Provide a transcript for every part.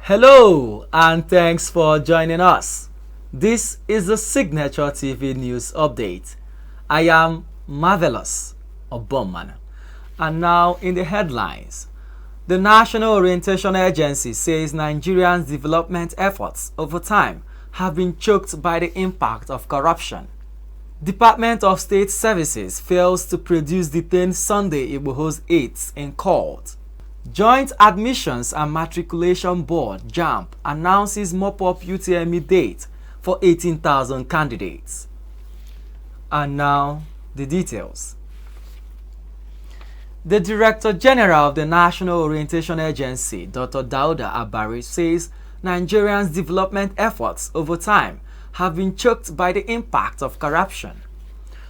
Hello and thanks for joining us. This is the Signature TV News Update. I am Marvelous Obomana. And now in the headlines. The National Orientation Agency says Nigerians' development efforts over time have been choked by the impact of corruption. Department of State Services fails to produce detained Sunday Igboho's aides in court. Joint Admissions and Matriculation Board (JAMB) announces mop-up UTME date for 18,000 candidates. And now, the details. The Director General of the National Orientation Agency, Dr. Dauda Abari, says Nigerians' development efforts over time have been choked by the impact of corruption.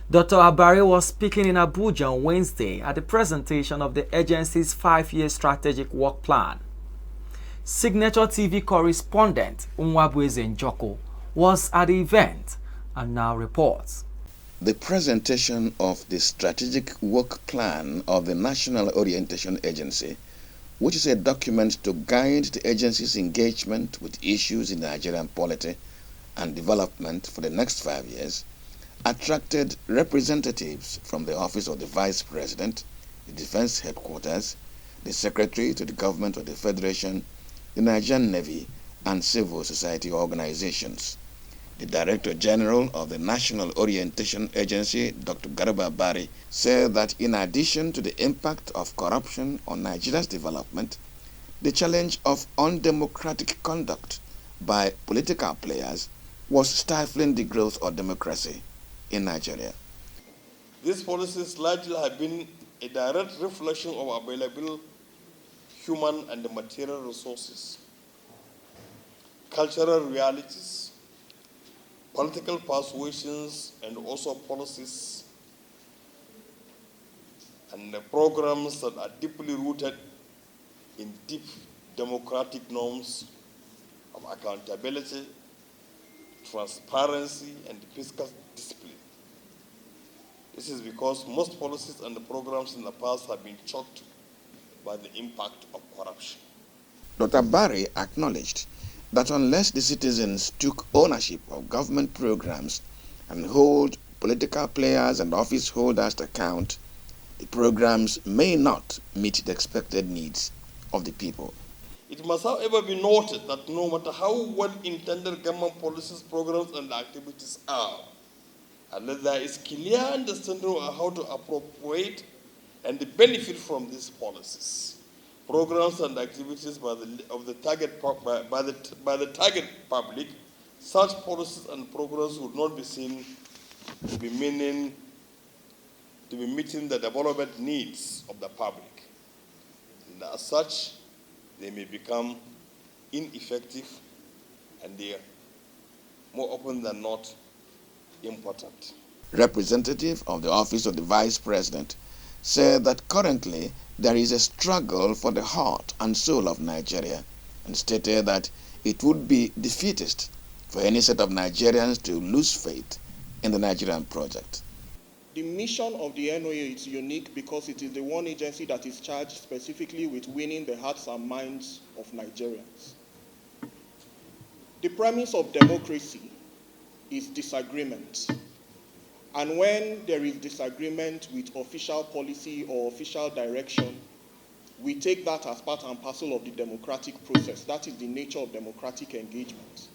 Dr. Abari was speaking in Abuja on Wednesday at the presentation of the agency's 5-year strategic work plan. SignatureTV correspondent Unwabweze Njoko was at the event and now reports. The presentation of the strategic work plan of the National Orientation Agency, which is a document to guide the agency's engagement with issues in Nigerian polity and development for the next 5 years, attracted representatives from the Office of the Vice President, the Defense Headquarters, the Secretary to the Government of the Federation, the Nigerian Navy, and civil society organizations. The Director General of the National Orientation Agency, Dr. Garba Bari, said that in addition to the impact of corruption on Nigeria's development, the challenge of undemocratic conduct by political players was stifling the growth of democracy in Nigeria. These policies largely have been a direct reflection of available human and material resources, cultural realities, political persuasions, and also policies and programs that are deeply rooted in deep democratic norms of accountability, transparency, and fiscal discipline. This is because most policies and the programs in the past have been choked by the impact of corruption. Dr. Barry acknowledged that unless the citizens took ownership of government programs and hold political players and office holders to account, the programs may not meet the expected needs of the people. It must, however, be noted that no matter how well-intended government policies, programs, and activities are, unless there is clear understanding of how to appropriate and benefit from these policies, programs, and activities by the target public, such policies and programs would not be seen to be meeting the development needs of the public. And as such, they may become ineffective and they are more often than not important. Representative of the Office of the Vice President said that currently there is a struggle for the heart and soul of Nigeria and stated that it would be defeatist for any set of Nigerians to lose faith in the Nigerian project. The mission of the NOA is unique because it is the one agency that is charged specifically with winning the hearts and minds of Nigerians. The premise of democracy is disagreement. And when there is disagreement with official policy or official direction, we take that as part and parcel of the democratic process. That is the nature of democratic engagement.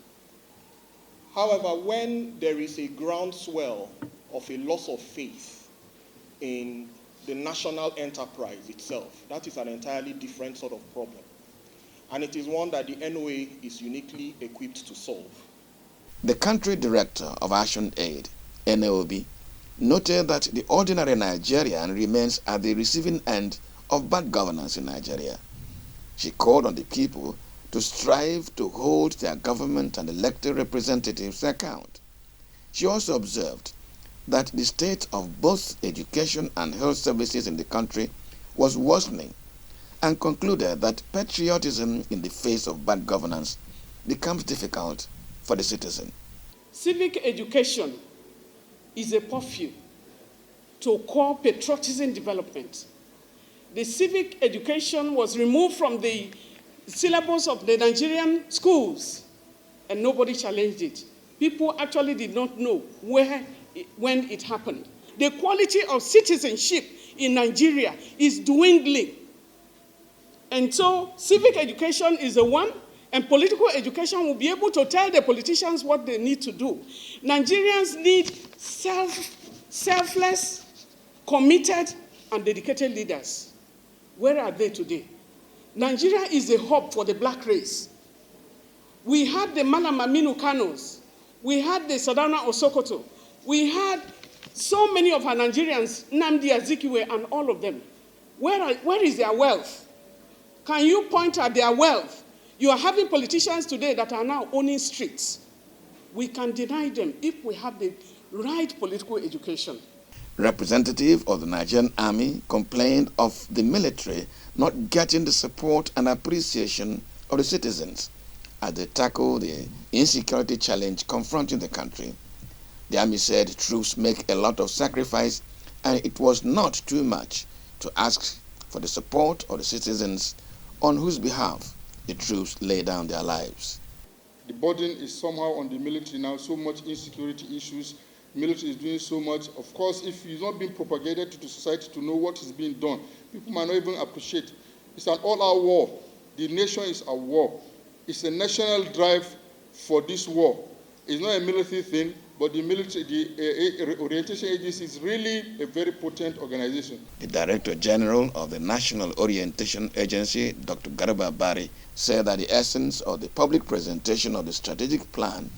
However, when there is a groundswell of a loss of faith in the national enterprise itself, that is an entirely different sort of problem. And it is one that the NOA is uniquely equipped to solve. The country director of Action Aid, NAOB, noted that the ordinary Nigerian remains at the receiving end of bad governance in Nigeria. She called on the people to strive to hold their government and elected representatives to account. She also observed that the state of both education and health services in the country was worsening and concluded that patriotism in the face of bad governance becomes difficult for the citizen. Civic education is a perfume to core patriotism development. The civic education was removed from the syllabus of the Nigerian schools, and nobody challenged it. People actually did not know when it happened. The quality of citizenship in Nigeria is dwindling. And so civic education is the one, and political education will be able to tell the politicians what they need to do. Nigerians need selfless, committed, and dedicated leaders. Where are they today? Nigeria is a hub for the black race. We had the Malam Aminu Kanos. We had the Sadana Osokoto. We had so many of our Nigerians, Nnamdi Azikiwe and all of them. Where is their wealth? Can you point at their wealth? You are having politicians today that are now owning streets. We can deny them if we have the right political education. Representative of the Nigerian Army complained of the military not getting the support and appreciation of the citizens as they tackle the insecurity challenge confronting the country. The Army said troops make a lot of sacrifice and it was not too much to ask for the support of the citizens on whose behalf the troops lay down their lives. The burden is somehow on the military now, so much insecurity issues. Military is doing so much. Of course, if it's not being propagated to the society to know what is being done, people might not even appreciate. It's an all-out war. The nation is at war. It's a national drive for this war. It's not a military thing, but the military, the orientation agency is really a very potent organization. The Director General of the National Orientation Agency, Dr. Garba Bari, said that the essence of the public presentation of the strategic plan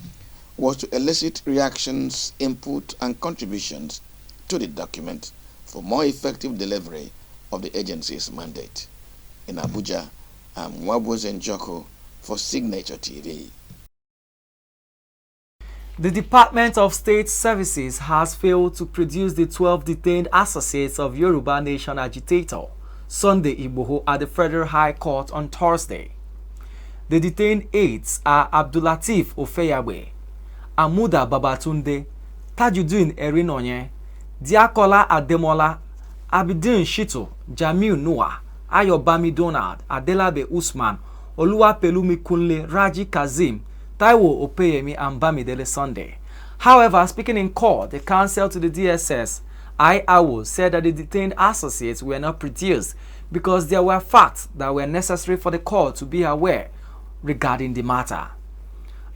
was to elicit reactions, input, and contributions to the document for more effective delivery of the agency's mandate. In Abuja, I'm Wabuze Njoko for Signature TV. The Department of State Services has failed to produce the 12 detained associates of Yoruba Nation agitator Sunday Igboho at the Federal High Court on Thursday. The detained aides are Abdulateef Ofeyawe, Amuda Babatunde, Tajuddin Erinonye, Diakola Ademola, Abidin Shito, Jamil Noah, Ayobami Donald, Adelabe Usman, Oluwapelumi Kunle, Raji Kazim, Taiwo Opeyemi, and Bamidele Sunday. However, speaking in court, the counsel to the DSS, Awo, said that the detained associates were not produced because there were facts that were necessary for the court to be aware regarding the matter.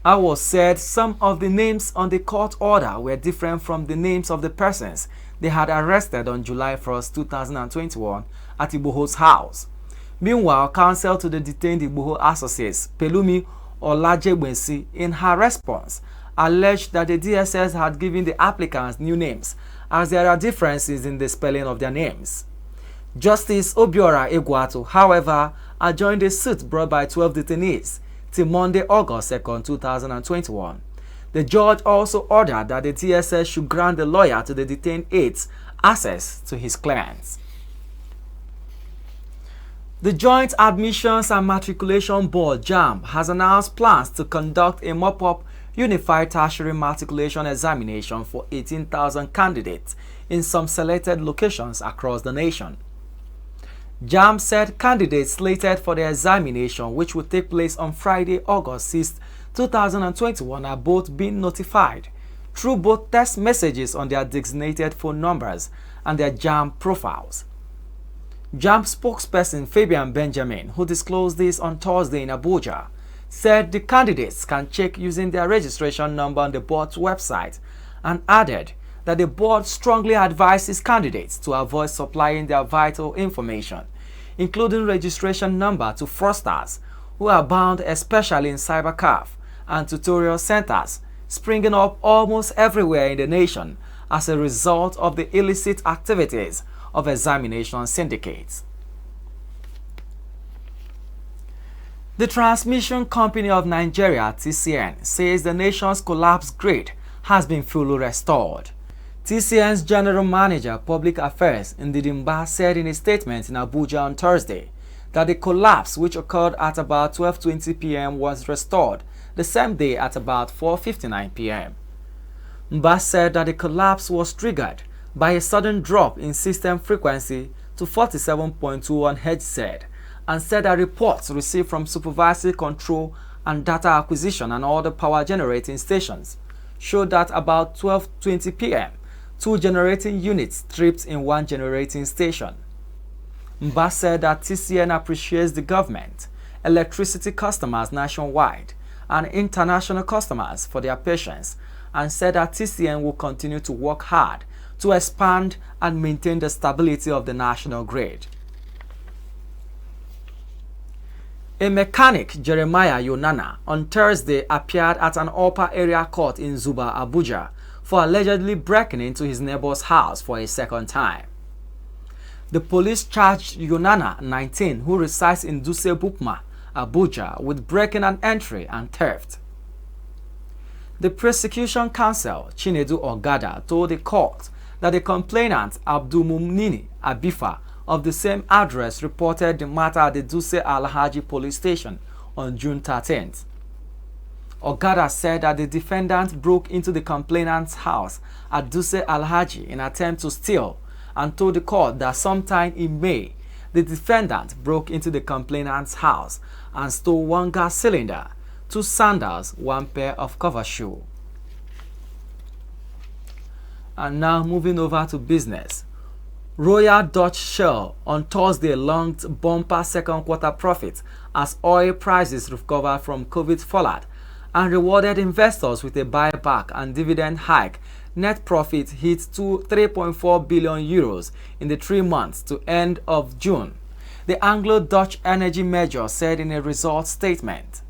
Awo said some of the names on the court order were different from the names of the persons they had arrested on July 1st, 2021 at Igboho's house. Meanwhile, counsel to the detained Igboho associates, Pelumi Olajegbensi, in her response, alleged that the DSS had given the applicants new names as there are differences in the spelling of their names. Justice Obiora Egwatu, however, adjourned a suit brought by 12 detainees till Monday, August 2nd, 2021. The judge also ordered that the DSS should grant the lawyer to the detained aides access to his clients. The Joint Admissions and Matriculation Board, JAMB, has announced plans to conduct a mop-up Unified Tertiary Matriculation examination for 18,000 candidates in some selected locations across the nation. JAMB said candidates slated for the examination, which will take place on Friday, August 6, 2021, are both being notified through both text messages on their designated phone numbers and their JAMB profiles. JAMB spokesperson Fabian Benjamin, who disclosed this on Thursday in Abuja, said the candidates can check using their registration number on the board's website and added that the board strongly advises candidates to avoid supplying their vital information, including registration number, to fraudsters who are bound especially in cybercafe and tutorial centers springing up almost everywhere in the nation as a result of the illicit activities of examination syndicates. The Transmission Company of Nigeria, TCN, says the nation's collapsed grid has been fully restored. TCN's General Manager, Public Affairs, Ndidimba, said in a statement in Abuja on Thursday that the collapse, which occurred at about 12:20 p.m., was restored the same day at about 4:59 p.m. Mba said that the collapse was triggered by a sudden drop in system frequency to 47.21 Hz and said that reports received from supervisory control and data acquisition and other power generating stations showed that about 12:20 p.m., 2 generating units tripped in 1 generating station. Mba said that TCN appreciates the government, electricity customers nationwide, and international customers for their patience, and said that TCN will continue to work hard to expand and maintain the stability of the national grid. A mechanic, Jeremiah Yonana, on Thursday appeared at an upper area court in Zuba, Abuja, for allegedly breaking into his neighbor's house for a second time. The police charged Yonana, 19, who resides in Duse Bukma, Abuja, with breaking and entry and theft. The prosecution counsel, Chinedu Ogada, told the court that the complainant, Abdulmumnini Abifa, of the same address, reported the matter at the Duse Alhaji police station on June 13th. Ogada said that the defendant broke into the complainant's house at Duse Alhaji in an attempt to steal, and told the court that sometime in May, the defendant broke into the complainant's house and stole 1 gas cylinder, 2 sandals, 1 pair of cover shoe. And now moving over to business. Royal Dutch Shell on Thursday launched bumper second quarter profits as oil prices recovered from COVID fallout and rewarded investors with a buyback and dividend hike. Net profit hit to 3.4 billion euros in the 3 months to end of June, the Anglo-Dutch energy major said in a results statement.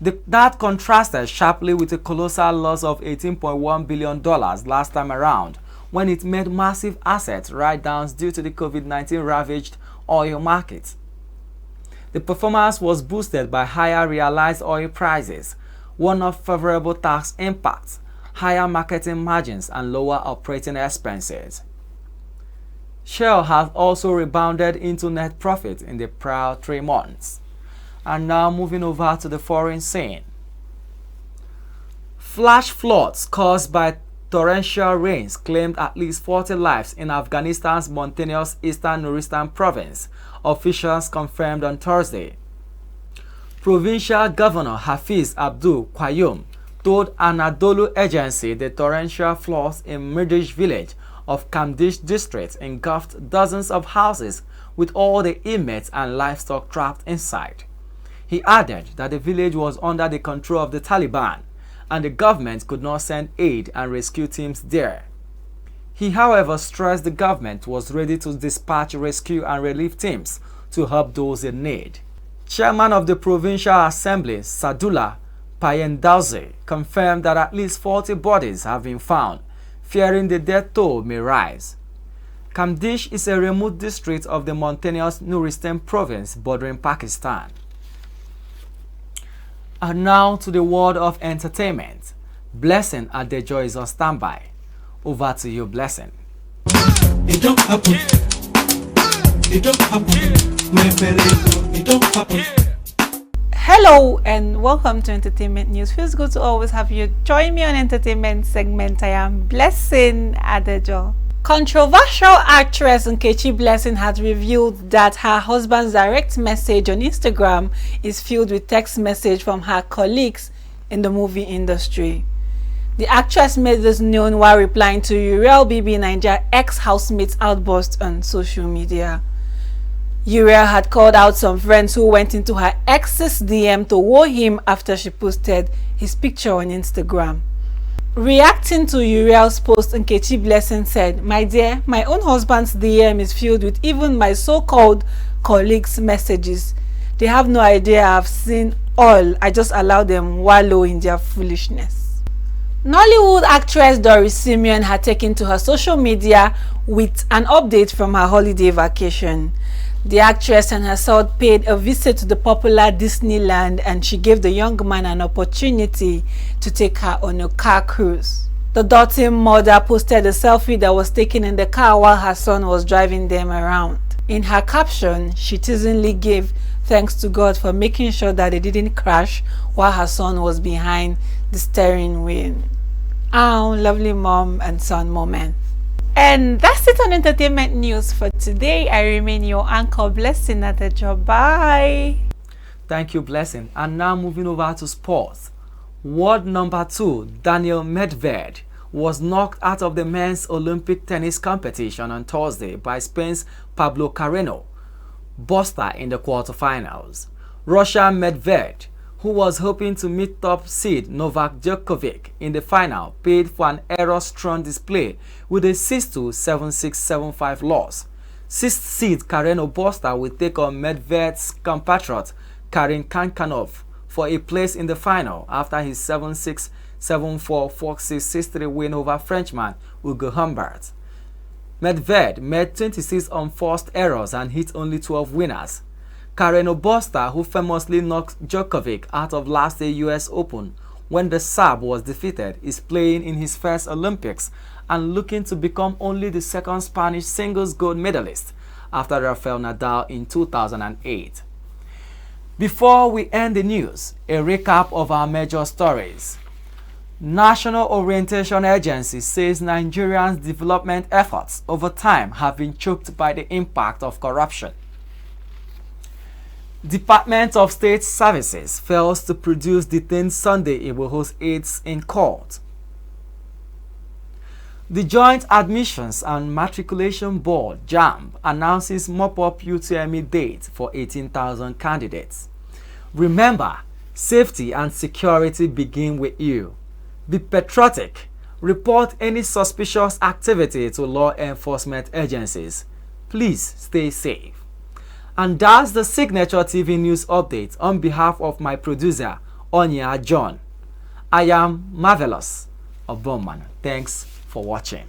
That contrasted sharply with a colossal loss of $18.1 billion last time around, when it made massive asset write-downs due to the COVID-19 ravaged oil market. The performance was boosted by higher realized oil prices, one-off favorable tax impacts, higher marketing margins, and lower operating expenses. Shell has also rebounded into net profit in the prior 3 months. And now moving over to the foreign scene. Flash floods caused by torrential rains claimed at least 40 lives in Afghanistan's mountainous eastern Nuristan province, officials confirmed on Thursday. Provincial Governor Hafiz Abdul Qayyum told Anadolu Agency the torrential floods in Mirdish village of Kamdish district engulfed dozens of houses with all the inmates and livestock trapped inside. He added that the village was under the control of the Taliban and the government could not send aid and rescue teams there. He, however, stressed the government was ready to dispatch rescue and relief teams to help those in need. Chairman of the Provincial Assembly, Sadullah Payendauze, confirmed that at least 40 bodies have been found, fearing the death toll may rise. Kamdish is a remote district of the mountainous Nuristan province bordering Pakistan. And now to the world of entertainment. Blessing Adejo is on standby. Over to you, Blessing. It don't happen. It don't happen. My friend, it don't happen. Hello and welcome to Entertainment News. Feels good to always have you join me on entertainment segment. I am Blessing Adejo. Controversial actress Nkechi Blessing has revealed that her husband's direct message on Instagram is filled with text message from her colleagues in the movie industry. The actress made this known while replying to Uriel Bibi Niger ex-housemate's outburst on social media. Uriel had called out some friends who went into her ex's DM to woo him after she posted his picture on Instagram. Reacting to Uriel's post, Nkechi Blessing said, "My dear, my own husband's DM is filled with even my so-called colleagues' messages. They have no idea I've seen all. I just allow them wallow in their foolishness." Nollywood actress Doris Simeon had taken to her social media with an update from her holiday vacation. The actress and her son paid a visit to the popular Disneyland, and she gave the young man an opportunity to take her on a car cruise. The doting mother posted a selfie that was taken in the car while her son was driving them around. In her caption, she teasingly gave thanks to God for making sure that they didn't crash while her son was behind the steering wheel. Lovely mom and son moment. And that's it on entertainment news for today. I remain your anchor, Blessing at the job. Bye. Thank you, Blessing. And now moving over to sports. World number 2, Daniel Medvedev, was knocked out of the men's Olympic tennis competition on Thursday by Spain's Pablo Carreno Busta in the quarterfinals. Russian Medvedev, who was hoping to meet top seed Novak Djokovic in the final, paid for an error-strewn display with a 6-2, 7-6, 7-5 loss. 6th seed Carreno Busta will take on Medvedev's compatriot Karin Kakanov for a place in the final after his 7-6, 7-4, 4-6, 6-3 win over Frenchman Hugo Humbert. Medvedev made 26 unforced errors and hit only 12 winners. Carreno Busta, who famously knocked Djokovic out of last year's US Open when the Serb was defeated, is playing in his first Olympics and looking to become only the second Spanish singles gold medalist after Rafael Nadal in 2008. Before we end the news, a recap of our major stories. National Orientation Agency says Nigerians' development efforts over time have been choked by the impact of corruption. Department of State Services fails to produce detained Sunday Igboho's aides in court. The Joint Admissions and Matriculation Board (JAMB) announces mop-up UTME date for 18,000 candidates. Remember, safety and security begin with you. Be patriotic. Report any suspicious activity to law enforcement agencies. Please stay safe. And that's the Signature TV news update on behalf of my producer, Onya John. I am Marvelous Obomman. Thanks for watching.